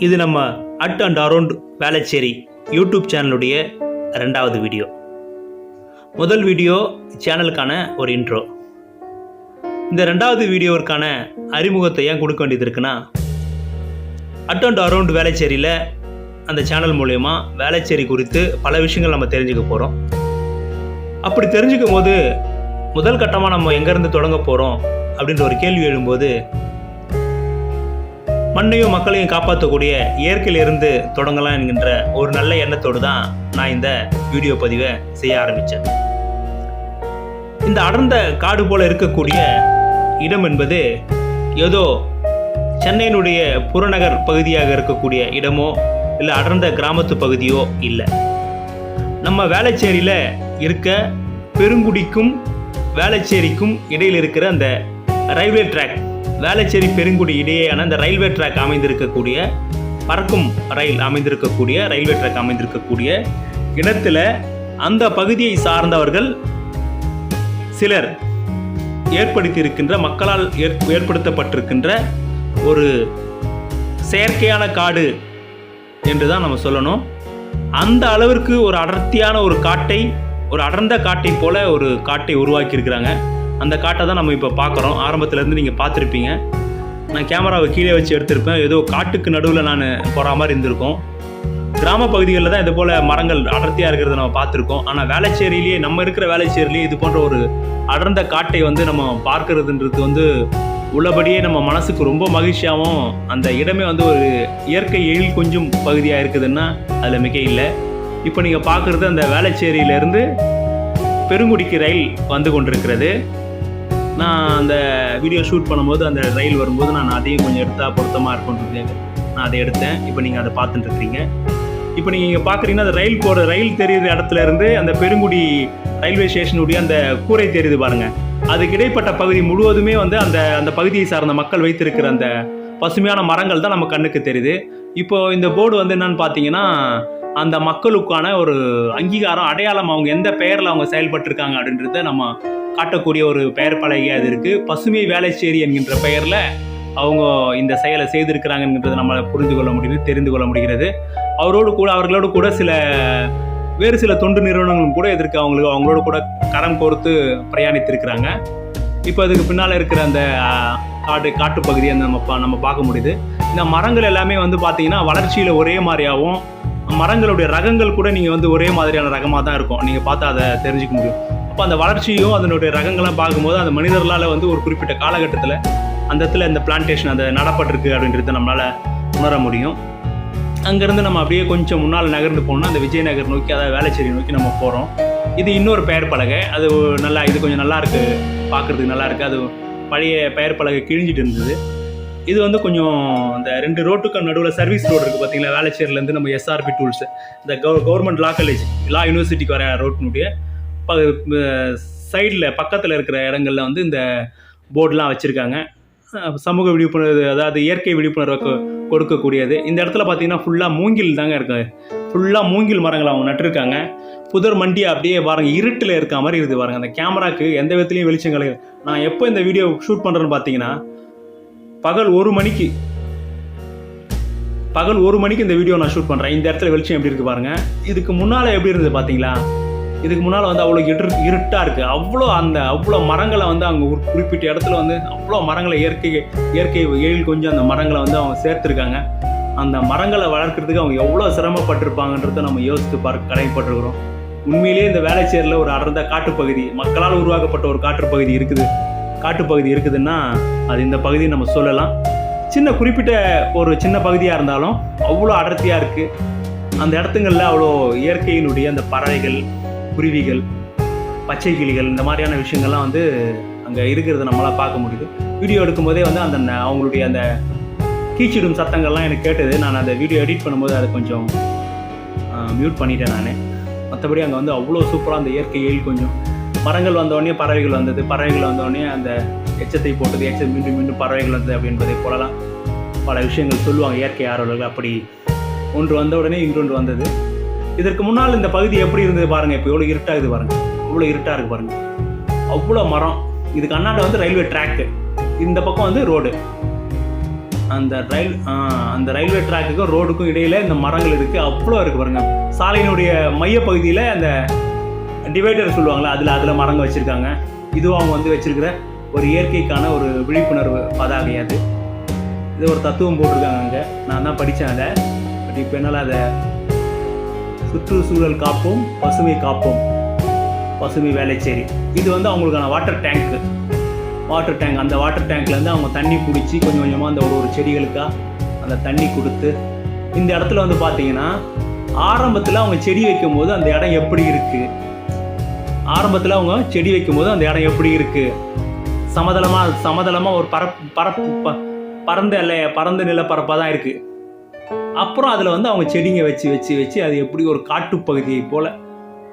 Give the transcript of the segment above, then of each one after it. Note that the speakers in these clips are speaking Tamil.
இது நம்ம at and around Velachery YouTube சேனலுடைய 2வது வீடியோ. முதல் வீடியோ சேனலுக்கான ஒரு இன்ட்ரோ. இந்த 2வது வீடியோவிற்கான அறிமுகத்தை ஏன் கொடுக்க வேண்டியது இருக்குன்னா, அட் அண்ட் அரவுண்ட் வேளச்சேரியில் அந்த சேனல் மூலயமா வேளச்சேரி குறித்து பல விஷயங்கள் நம்ம தெரிஞ்சுக்க போகிறோம். அப்படி தெரிஞ்சுக்கும் போது முதல் கட்டமாக நம்ம எங்கேருந்து தொடங்க போகிறோம் அப்படின்ற ஒரு கேள்வி எழும்போது, மண்ணையும் மக்களையும் காப்பாற்றக்கூடிய இயற்கையிலிருந்து தொடங்கலாம் என்கின்ற ஒரு நல்ல எண்ணத்தோடு தான் நான் இந்த வீடியோ பதிவை செய்ய ஆரம்பித்தேன். இந்த அடர்ந்த காடு போல இருக்கக்கூடிய இடம் என்பது ஏதோ சென்னையினுடைய புறநகர் பகுதியாக இருக்கக்கூடிய இடமோ இல்லை அடர்ந்த கிராமத்து பகுதியோ இல்லை. நம்ம வேளச்சேரியில் இருக்க பெருங்குடிக்கும் வேளச்சேரிக்கும் இடையில் இருக்கிற அந்த ரயில்வே ட்ராக், வேளச்சேரி பெருங்குடி இடையேயான அந்த ரயில்வே ட்ராக் அமைந்திருக்கக்கூடிய, பறக்கும் ரயில் அமைந்திருக்கக்கூடிய ரயில்வே ட்ராக் அமைந்திருக்கக்கூடிய இடத்துல அந்த பகுதியை சார்ந்தவர்கள் சிலர் ஏற்படுத்தியிருக்கின்ற, மக்களால் ஏற்படுத்தப்பட்டிருக்கின்ற ஒரு செயற்கையான காடு என்று தான் நம்ம சொல்லணும். அந்த அளவிற்கு ஒரு அடர்த்தியான ஒரு காட்டை, ஒரு அடர்ந்த காட்டை போல ஒரு காட்டை உருவாக்கியிருக்கிறாங்க. அந்த காட்டை தான் நம்ம இப்போ பார்க்குறோம். ஆரம்பத்துலேருந்து நீங்கள் பார்த்துருப்பீங்க. நான் கேமராவை கீழே வச்சு எடுத்திருப்பேன். ஏதோ காட்டுக்கு நடுவில் நான் போகிற மாதிரி இருந்திருக்கோம். கிராம பகுதிகளில் தான் இது போல் மரங்கள் அடர்த்தியாக இருக்கிறத நம்ம பார்த்துருக்கோம். ஆனால் வேளச்சேரியிலேயே, நம்ம இருக்கிற வேளச்சேரியிலேயே இது போன்ற ஒரு அடர்ந்த காட்டை நம்ம பார்க்கறதுன்றது உள்ளபடியே நம்ம மனசுக்கு ரொம்ப மகிழ்ச்சியாகவும், அந்த இடமே ஒரு இயற்கை எழில் கொஞ்சம் பகுதியாக இருக்குதுன்னா அதில் மிக இல்லை. இப்போ நீங்கள் பார்க்குறது அந்த வேளச்சேரியிலேருந்து பெருங்குடிக்கு ரயில் வந்து கொண்டிருக்கிறது. நான் அந்த வீடியோ ஷூட் பண்ணும்போது அந்த ரயில் வரும்போது நான் அதையும் கொஞ்சம் எடுத்தால் பொருத்தமாக இருக்கும்ன்றது நான் அதை எடுத்தேன். இப்போ நீங்கள் அதை பார்த்துட்டுருக்கிறீங்க. இப்போ நீங்கள் இங்கே பார்க்குறீங்கன்னா அந்த ரயில் தெரியுற இடத்துல இருந்து அந்த பெருங்குடி ரயில்வே ஸ்டேஷனுடைய அந்த கூரை தெரியுது பாருங்கள். அதுக்கு இடைப்பட்ட பகுதி முழுவதுமே அந்த பகுதியை சார்ந்த மக்கள் வைத்திருக்கிற அந்த பசுமையான மரங்கள் தான் நம்ம கண்ணுக்கு தெரியுது. இப்போது இந்த போர்டு என்னன்னு பார்த்தீங்கன்னா, அந்த மக்களுக்கான ஒரு அங்கீகாரம், அடையாளம், அவங்க எந்த பெயரில் அவங்க செயல்பட்டுருக்காங்க அப்படின்றத நம்ம காட்டக்கூடிய ஒரு பெயர் பலகை அது இருக்குது. பசுமை வேளச்சேரி என்கின்ற பெயரில் அவங்க இந்த செயலை செய்திருக்கிறாங்கன்றதை நம்ம புரிந்து கொள்ள முடியுது, தெரிந்து கொள்ள முடிகிறது. அவர்களோடு கூட வேறு சில தொண்டு நிறுவனங்களும் கூட அவங்களோட கூட கரம் கோர்த்து பிரயாணித்திருக்கிறாங்க. இப்போ அதுக்கு பின்னால் இருக்கிற அந்த காட்டு பகுதியை நம்ம பார்க்க முடியுது. இந்த மரங்கள் எல்லாமே பார்த்தீங்கன்னா வளர்ச்சியில் ஒரே மாதிரியாகவும், மரங்களுடைய ரகங்கள் கூட நீங்கள் ஒரே மாதிரியான ரகமாக தான் இருக்கும். நீங்கள் பார்த்தா அதை தெரிஞ்சுக்க முடியும். அப்போ அந்த வளர்ச்சியும் அதனுடைய ரகங்கள்லாம் பார்க்கும்போது அந்த மனிதர்களால் ஒரு குறிப்பிட்ட காலகட்டத்தில் அந்த இடத்துல இந்த பிளான்டேஷன் அந்த நடப்பட்டிருக்கு அப்படின்றத நம்மளால் உணர முடியும். அங்கேருந்து நம்ம அப்படியே கொஞ்சம் முன்னால் நகர்ந்து போனோம்னா அந்த விஜயநகர் நோக்கி, அதாவது வேளச்சேரி நோக்கி நம்ம போகிறோம். இது இன்னொரு பெயர் பலகை. அது இது கொஞ்சம் நல்லா இருக்குது, பார்க்குறதுக்கு நல்லா இருக்குது. அது பழைய பெயர் பலகை கிழிஞ்சிட்டு இருந்தது. இது கொஞ்சம் அந்த 2 ரோட்டுக்கு நடுவில் சர்வீஸ் ரோடு இருக்குது பார்த்தீங்களா. வேளச்சேரியிலேருந்து நம்ம எஸ்ஆர்பி டூல்ஸ், இந்த கவர்மெண்ட் லா காலேஜ், லா யூனிவர்சிட்டிக்கு வர ரோட்டினுடைய சைடில் பக்கத்தில் இருக்கிற இடங்களில் இந்த போர்டெலாம் வச்சுருக்காங்க. சமூக விழிப்புணர்வு, அதாவது இயற்கை விழிப்புணர்வை கொடுக்கக்கூடியது. இந்த இடத்துல பார்த்தீங்கன்னா ஃபுல்லாக மூங்கில் தாங்க இருக்குது. ஃபுல்லாக மூங்கில் மரங்கள் அவங்க நட்டுருக்காங்க. புதர் மண்டி அப்படியே பாருங்கள், இருட்டில் இருக்க மாதிரி இருக்குது பாருங்கள். அந்த கேமராவுக்கு எந்த விதத்துலையும் வெளிச்சம் கிடையாது. நான் எப்போ இந்த வீடியோ ஷூட் பண்ணுறேன்னு பார்த்தீங்கன்னா பகல் 1 மணிக்கு இந்த வீடியோ நான் ஷூட் பண்ணுறேன். இந்த இடத்துல வெளிச்சம் எப்படி இருக்குது பாருங்கள். இதுக்கு முன்னால் எப்படி இருந்தது பார்த்தீங்களா? இதுக்கு முன்னால் அவ்வளோ இருட்டாக இருக்குது. அவ்வளோ மரங்களை அங்கே ஒரு குறிப்பிட்ட இடத்துல அவ்வளோ மரங்களை இயற்கை எழில் கொஞ்சம் அந்த மரங்களை அவங்க சேர்த்துருக்காங்க. அந்த மரங்களை வளர்க்குறதுக்கு அவங்க எவ்வளோ சிரமப்பட்டிருப்பாங்கன்றதை நம்ம யோசித்து கடமைப்பட்டிருக்கிறோம். உண்மையிலேயே இந்த வேளச்சேரியில் ஒரு அடர்ந்த காட்டுப்பகுதி, மக்களால் உருவாக்கப்பட்ட ஒரு காட்டுப்பகுதி இருக்குதுன்னா அது இந்த பகுதியை நம்ம சொல்லலாம். குறிப்பிட்ட ஒரு சின்ன பகுதியாக இருந்தாலும் அவ்வளோ அடர்த்தியாக இருக்குது. அந்த இடத்துங்களில் அவ்வளோ இயற்கையினுடைய அந்த பறவைகள், குருவிகள், பச்சை கிளிகள், இந்த மாதிரியான விஷயங்கள்லாம் அங்கே இருக்கிறத நம்மளால் பார்க்க முடியுது. வீடியோ எடுக்கும்போதே அந்த அவங்களுடைய அந்த கீச்சிடும் சத்தங்கள்லாம் எனக்கு கேட்டது. நான் அந்த வீடியோ எடிட் பண்ணும்போது அதை கொஞ்சம் மியூட் பண்ணிட்டேன் நான். மற்றபடி அங்கே அவ்வளோ சூப்பராக அந்த இயற்கை எழில் கொஞ்சம், மரங்கள் வந்தோடனே பறவைகள் வந்தது, பறவைகள் வந்தோடனே அந்த எச்சத்தை போட்டது, மீண்டும் பறவைகள் வந்தது அப்படின்றதை போலலாம் பல விஷயங்கள் சொல்லுவாங்க இயற்கை ஆர்வலர்கள். அப்படி ஒன்று வந்த உடனே இன்னொன்று வந்தது. இதற்கு முன்னால் இந்த பகுதி எப்படி இருந்தது பாருங்கள். இப்போ எவ்வளோ இருட்டாகுது பாருங்கள், இவ்வளோ இருட்டாக இருக்குது பாருங்கள். அவ்வளோ மரம். இதுக்கு அண்ணாண்ட ரயில்வே ட்ராக்கு, இந்த பக்கம் ரோடு. அந்த ரயில்வே ட்ராக்குக்கும் ரோடுக்கும் இடையில இந்த மரங்கள் இருக்குது, அவ்வளோ இருக்குது பாருங்க. சாலையினுடைய மையப்பகுதியில் அந்த டிவைடர் சொல்லுவாங்களே அதில் மரங்கள் வச்சுருக்காங்க. இதுவும் அவங்க வந்து வச்சுருக்கிற ஒரு இயற்கைக்கான ஒரு விழிப்புணர்வு பதாகை. இது ஒரு தத்துவம் போட்டிருக்காங்க அங்கே, நான் தான் படித்தேன் அதை. பட் இப்போ என்னால் அதை சுற்றுச்சூழல் காப்போம், பசுமை காப்போம், பசுமை வேலைச்சேரி. இது வந்து அவங்களுக்கான வாட்டர் டேங்க். அந்த வாட்டர் டேங்க்லேருந்து அவங்க தண்ணி பிடிச்சி கொஞ்சம் கொஞ்சமாக அந்த ஒரு செடிகளுக்காக அந்த தண்ணி கொடுத்து, இந்த இடத்துல வந்து பார்த்தீங்கன்னா ஆரம்பத்தில் அவங்க செடி வைக்கும்போது அந்த இடம் எப்படி இருக்குது, சமதளமாக ஒரு பரந்த நிலப்பரப்பாக தான் இருக்குது. அப்புறம் அதில் வந்து அவங்க செடிங்க வச்சு அது எப்படி ஒரு காட்டுப்பகுதியை போல்,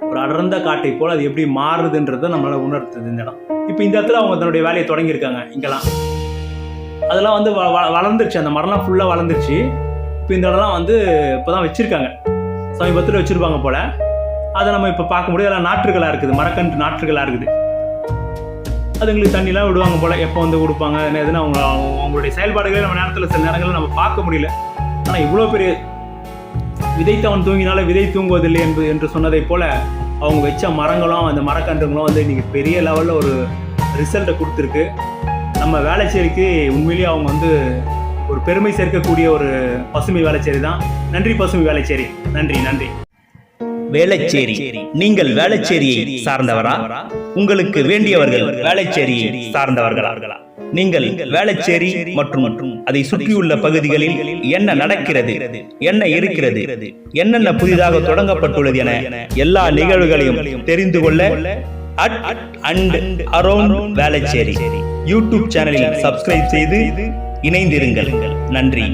ஒரு அடர்ந்த காட்டை போல் அது எப்படி மாறுதுன்றதை நம்மளால் உணர்த்துது இந்த இடம். இப்போ இந்த இடத்துல அவங்க தன்னுடைய வேலையை தொடங்கியிருக்காங்க. இங்கெல்லாம் அதெல்லாம் வந்து வளர்ந்துருச்சு, அந்த மரம்லாம் ஃபுல்லாக வளர்ந்துருச்சு. இப்போ இந்த இடம்லாம் வந்து இப்போ தான் வச்சுருக்காங்க, சமீபத்தில் வச்சுருப்பாங்க போல். அதை நம்ம இப்போ பார்க்க முடியாது, எல்லாம் நாற்றுகளாக இருக்குது, மரக்கன்று நாற்றுகளாக இருக்குது. அதுங்களுக்கு தண்ணிலாம் விடுவாங்க போல், எப்போ வந்து கொடுப்பாங்க எதுனா அவங்களுடைய செயல்பாடுகளே நம்ம நேரத்தில் சில நேரங்களில் நம்ம பார்க்க முடியல. ஆனால் இவ்வளோ பெரிய விதைத்தவன் தூங்கினால விதை தூங்குவதில்லை என்று சொன்னதை போல் அவங்க வச்ச மரங்களும் அந்த மரக்கன்றுங்களும் வந்து இன்றைக்கி பெரிய லெவலில் ஒரு ரிசல்ட்டை கொடுத்துருக்கு. நம்ம வேலைச்சேரிக்கு உண்மையிலேயே அவங்க வந்து ஒரு பெருமை சேர்க்கக்கூடிய ஒரு பசுமை வேலைச்சேரி தான். நன்றி பசுமை வேலைச்சேரி, நன்றி. வேளச்சேரி, நீங்கள் வேளச்சேரியை சார்ந்தவரா? உங்களுக்கு வேண்டியவர்கள் வேளச்சேரியை சார்ந்தவர்களா? நீங்கள் வேளச்சேரி மற்றும் அதை சுற்றியுள்ள பகுதிகளில் என்ன நடக்கிறது, என்ன இருக்கிறது, என்னென்ன புதிதாக தொடங்கப்பட்டுள்ளது என எல்லா நிகழ்வுகளையும் தெரிந்து கொள்ள @and வேளச்சேரி யூடியூப் சேனலில் சப்ஸ்கிரைப் செய்து இணைந்திருங்கள். நன்றி.